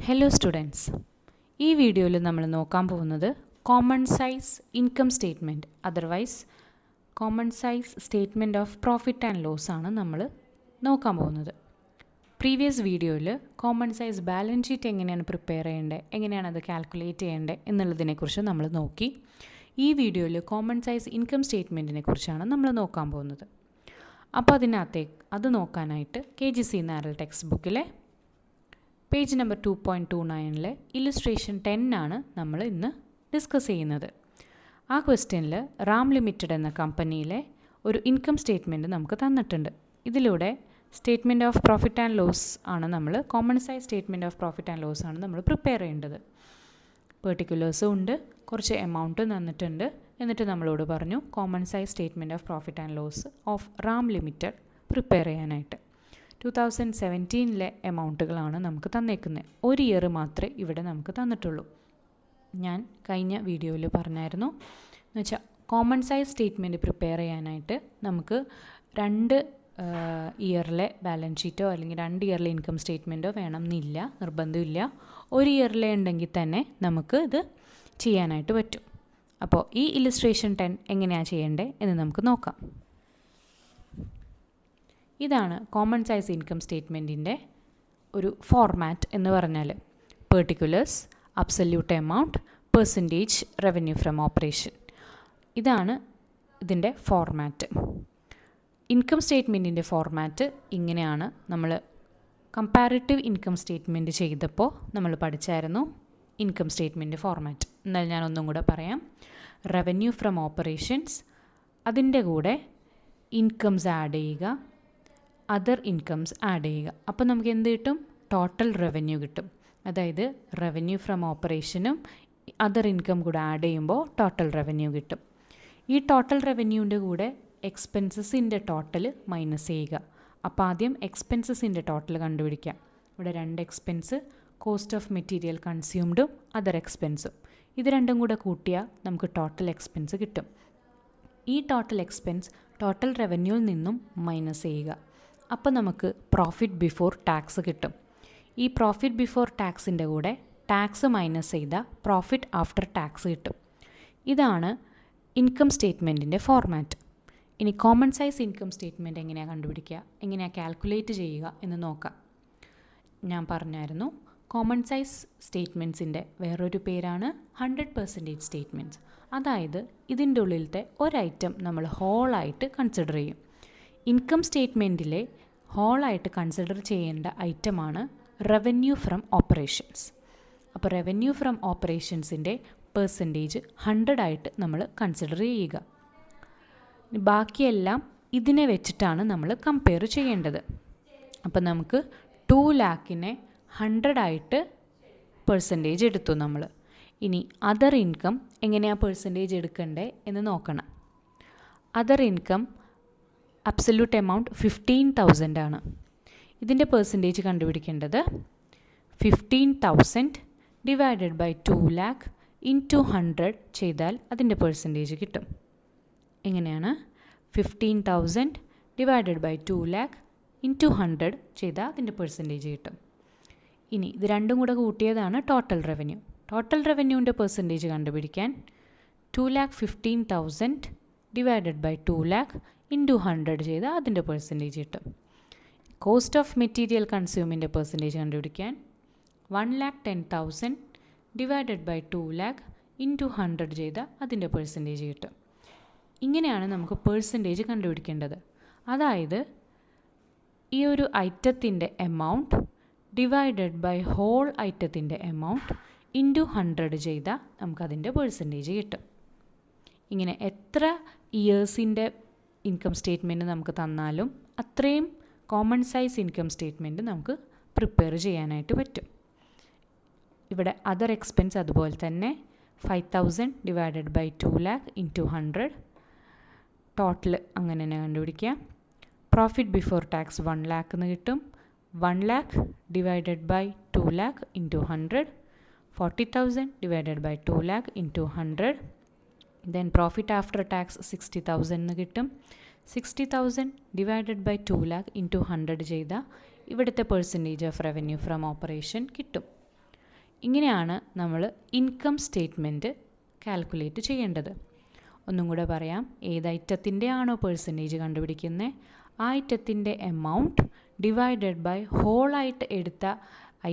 Hello students, ഈ വീഡിയോയിൽ നമ്മൾ നോക്കാൻ പോകുന്നത് common size income statement, otherwise common size statement of profit and loss ആണ് നമ്മൾ നോക്കാൻ പോകുന്നത്. പ്രീവിയസ് വീഡിയോയിൽ കോമൺ സൈസ് ബാലൻസ് ഷീറ്റ് എങ്ങനെയാണ് പ്രിപ്പയർ ചെയ്യേണ്ടത്, എങ്ങനെയാണ് അത് കാൽക്കുലേറ്റ് ചെയ്യേണ്ടത് എന്നുള്ളതിനെക്കുറിച്ച് നമ്മൾ നോക്കി. ഈ വീഡിയോയിൽ കോമൺ സൈസ് ഇൻകം സ്റ്റേറ്റ്മെൻറ്റിനെ കുറിച്ചാണ് നമ്മൾ നോക്കാൻ പോകുന്നത്. അപ്പോൾ അത് നോക്കാനായിട്ട് KGC നാരൽ ടെക്സ്റ്റ് ബുക്കിലെ പേജ് നമ്പർ 2.29 ഇല്ലുസ്ട്രേഷൻ 10 ആണ് നമ്മൾ ഇന്ന് ഡിസ്കസ് ചെയ്യുന്നത്. ആ ക്വസ്റ്റ്യനിൽ റാം ലിമിറ്റഡ് എന്ന കമ്പനിയിലെ ഒരു ഇൻകം സ്റ്റേറ്റ്മെൻറ്റ് നമുക്ക് തന്നിട്ടുണ്ട്. ഇതിലൂടെ statement of profit and loss ആണ് നമ്മൾ common size statement of profit and loss ആണ് നമ്മൾ പ്രിപ്പയർ ചെയ്യേണ്ടത്. പെർട്ടിക്കുലേഴ്സും ഉണ്ട്, കുറച്ച് എമൗണ്ട് തന്നിട്ടുണ്ട്. എന്നിട്ട് നമ്മളോട് പറഞ്ഞു common size statement of profit and loss of Ram limited prepare ചെയ്യാനായിട്ട്. 2017 എമൗണ്ടുകളാണ് നമുക്ക് തന്നേക്കുന്നത്. ഒരു ഇയർ മാത്രമേ ഇവിടെ നമുക്ക് തന്നിട്ടുള്ളൂ. ഞാൻ കഴിഞ്ഞ വീഡിയോയിൽ പറഞ്ഞായിരുന്നു എന്ന് വെച്ചാൽ കോമൺ സൈസ് സ്റ്റേറ്റ്മെൻറ്റ് പ്രിപ്പയർ ചെയ്യാനായിട്ട് നമുക്ക് 2 ഇയറിലെ ബാലൻസ് ഷീറ്റോ അല്ലെങ്കിൽ 2 ഇയറിലെ ഇൻകം സ്റ്റേറ്റ്മെൻറ്റോ വേണം എന്നില്ല, നിർബന്ധമില്ല. ഒരു ഇയറിലെ ഉണ്ടെങ്കിൽ തന്നെ നമുക്ക് ഇത് ചെയ്യാനായിട്ട് പറ്റും. അപ്പോൾ ഈ ഇല്ലുസ്ട്രേഷൻ 10 എങ്ങനെയാണ് ചെയ്യേണ്ടത് എന്ന് നമുക്ക് നോക്കാം. ഇതാണ് കോമൺ സൈസ് ഇൻകം സ്റ്റേറ്റ്മെൻറ്റിൻ്റെ ഒരു ഫോർമാറ്റ് എന്ന് പറഞ്ഞാൽ. Particulars, absolute amount, percentage, revenue from operation. ഇതാണ് ഇതിൻ്റെ ഫോർമാറ്റ്. ഇൻകം സ്റ്റേറ്റ്മെൻറ്റിൻ്റെ ഫോർമാറ്റ് ഇങ്ങനെയാണ്. നമ്മൾ കമ്പാരിറ്റീവ് ഇൻകം സ്റ്റേറ്റ്മെൻറ്റ് ചെയ്തപ്പോൾ നമ്മൾ പഠിച്ചായിരുന്നു ഇൻകം സ്റ്റേറ്റ്മെൻറ്റ് ഫോർമാറ്റ്. എന്നാൽ ഞാനൊന്നും കൂടെ പറയാം. റവന്യൂ ഫ്രം ഓപ്പറേഷൻസ്, അതിൻ്റെ കൂടെ ഇൻകംസ് ആഡ് ചെയ്യുക, അതർ ഇൻകംസ് ആഡ് ചെയ്യുക. അപ്പോൾ നമുക്ക് എന്ത് കിട്ടും? ടോട്ടൽ റവന്യൂ കിട്ടും. അതായത് റവന്യൂ ഫ്രം ഓപ്പറേഷനും അതർ ഇൻകം കൂടെ ആഡ് ചെയ്യുമ്പോൾ ടോട്ടൽ റവന്യൂ കിട്ടും. ഈ ടോട്ടൽ റവന്യൂവിൻ്റെ കൂടെ എക്സ്പെൻസസിൻ്റെ ടോട്ടൽ മൈനസ് ചെയ്യുക. അപ്പോൾ ആദ്യം എക്സ്പെൻസസിൻ്റെ ടോട്ടൽ കണ്ടുപിടിക്കാം. ഇവിടെ 2 എക്സ്പെൻസ്, കോസ്റ്റ് ഓഫ് മെറ്റീരിയൽ കൺസ്യൂംഡും അതർ എക്സ്പെൻസും. ഇത് രണ്ടും കൂടെ കൂട്ടിയാൽ നമുക്ക് ടോട്ടൽ എക്സ്പെൻസ് കിട്ടും. ഈ ടോട്ടൽ എക്സ്പെൻസ് ടോട്ടൽ റവന്യൂവിൽ നിന്നും മൈനസ് ചെയ്യുക. അപ്പോൾ നമുക്ക് പ്രോഫിറ്റ് ബിഫോർ ടാക്സ് കിട്ടും. ഈ പ്രോഫിറ്റ് ബിഫോർ ടാക്സിൻ്റെ കൂടെ ടാക്സ് മൈനസ് ചെയ്താൽ പ്രോഫിറ്റ് ആഫ്റ്റർ ടാക്സ് കിട്ടും. ഇതാണ് ഇൻകം സ്റ്റേറ്റ്മെൻറ്റിൻ്റെ ഫോർമാറ്റ്. ഇനി കോമൺ സൈസ് ഇൻകം സ്റ്റേറ്റ്മെൻറ്റ് എങ്ങനെയാണ് കണ്ടുപിടിക്കുക, എങ്ങനെയാണ് കാൽക്കുലേറ്റ് ചെയ്യുക എന്ന് നോക്കാം. ഞാൻ പറഞ്ഞായിരുന്നു കോമൺ സൈസ് സ്റ്റേറ്റ്മെൻറ്റ്സിൻ്റെ വേറൊരു പേരാണ് 100% സ്റ്റേറ്റ്മെൻറ്റ്സ്. അതായത് ഇതിൻ്റെ ഉള്ളിലത്തെ ഒരൈറ്റം നമ്മൾ ഹോളായിട്ട് കൺസിഡർ ചെയ്യും. ഇൻകം സ്റ്റേറ്റ്മെൻറ്റിലെ ഹോളായിട്ട് കൺസിഡർ ചെയ്യേണ്ട ഐറ്റമാണ് റവന്യൂ ഫ്രം ഓപ്പറേഷൻസ്. അപ്പോൾ റവന്യൂ ഫ്രം ഓപ്പറേഷൻസിൻ്റെ പെർസെൻറ്റേജ് 100 ആയിട്ട് നമ്മൾ കൺസിഡർ ചെയ്യുക. ബാക്കിയെല്ലാം ഇതിനെ വെച്ചിട്ടാണ് നമ്മൾ കമ്പയർ ചെയ്യേണ്ടത്. അപ്പോൾ നമുക്ക് 2 lakhനെ 100 ആയിട്ട് പെർസെൻറ്റേജ് എടുത്തു നമ്മൾ. ഇനി അതർ ഇൻകം എങ്ങനെയാണ് പെർസെൻറ്റേജ് എടുക്കേണ്ടത് എന്ന് നോക്കണം. അതർ ഇൻകം അബ്സല്യൂട്ട് എമൗണ്ട് 15,000 ആണ്. ഇതിൻ്റെ പെർസെൻറ്റേജ് കണ്ടുപിടിക്കേണ്ടത് 15,000 ഡിവൈഡഡ് ബൈ 2 lakh ഇൻറ്റു 100 ചെയ്താൽ അതിൻ്റെ പെർസെൻറ്റേജ് കിട്ടും. എങ്ങനെയാണ്? 15,000 ഡിവൈഡഡ് ബൈ 2 lakh ഇൻറ്റു 100 ചെയ്താൽ അതിൻ്റെ പെർസെൻറ്റേജ് കിട്ടും. ഇനി ഇത് രണ്ടും കൂടെ കൂട്ടിയതാണ് ടോട്ടൽ റവന്യൂ. ടോട്ടൽ റവന്യൂവിൻ്റെ പെർസെൻറ്റേജ് കണ്ടുപിടിക്കാൻ 2,15,000 ഡിവൈഡഡ് ബൈ 2 lakh ഇൻറ്റു 100 ചെയ്താൽ അതിൻ്റെ പെർസെൻറ്റേജ് കിട്ടും. കോസ്റ്റ് ഓഫ് മെറ്റീരിയൽ കൺസ്യൂമിൻ്റെ പെർസെൻറ്റേജ് കണ്ടുപിടിക്കാൻ 1,10,000 ഡിവൈഡഡ് ബൈ 2 lakh ഇൻറ്റു 100 ചെയ്താൽ അതിൻ്റെ പെർസെൻറ്റേജ് കിട്ടും. ഇങ്ങനെയാണ് നമുക്ക് പെർസെൻറ്റേജ് കണ്ടുപിടിക്കേണ്ടത്. അതായത് ഈ ഒരു ഐറ്റത്തിൻ്റെ എമൗണ്ട് ഡിവൈഡഡ് ബൈ ഹോൾ ഐറ്റത്തിൻ്റെ എമൗണ്ട് ഇൻറ്റു 100 ചെയ്താൽ നമുക്കതിൻ്റെ പെർസെൻറ്റേജ് കിട്ടും. ഇങ്ങനെ എത്ര ഇയേഴ്സിൻ്റെ ഇൻകം സ്റ്റേറ്റ്മെൻറ്റ് നമുക്ക് തന്നാലും അത്രയും കോമൺ സൈസ് ഇൻകം സ്റ്റേറ്റ്മെൻറ്റ് നമുക്ക് പ്രിപ്പയർ ചെയ്യാനായിട്ട് പറ്റും. ഇവിടെ അതർ എക്സ്പെൻസ് അതുപോലെ തന്നെ 5,000 divided by 2 lakh into 100 total അങ്ങനെ തന്നെ കണ്ടുപിടിക്കുക. പ്രോഫിറ്റ് ബിഫോർ ടാക്സ് 1 lakh എന്ന് കിട്ടും. 1 lakh divided by 2 lakh into 100 40,000 divided by 2 lakh into 100. Then profit after tax 60,000 എന്ന് കിട്ടും. 60,000 ഡിവൈഡഡ് ബൈ 2 lakh ഇൻറ്റു 100 ചെയ്താൽ ഇവിടുത്തെ percentage of revenue from operation കിട്ടും. ഇങ്ങനെയാണ് നമ്മൾ ഇൻകം സ്റ്റേറ്റ്മെൻറ്റ് കാൽക്കുലേറ്റ് ചെയ്യേണ്ടത്. ഒന്നും കൂടെ പറയാം. ഏത് ഐറ്റത്തിൻ്റെ ആണോ പെർസെൻറ്റേജ് കണ്ടുപിടിക്കുന്നത്, ആ ഐറ്റത്തിൻ്റെ എമൗണ്ട് ഡിവൈഡഡ് ബൈ ഹോളായിട്ട് എടുത്ത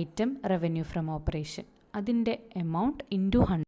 ഐറ്റം റവന്യൂ ഫ്രം ഓപ്പറേഷൻ, അതിൻ്റെ എമൗണ്ട് ഇൻറ്റു 100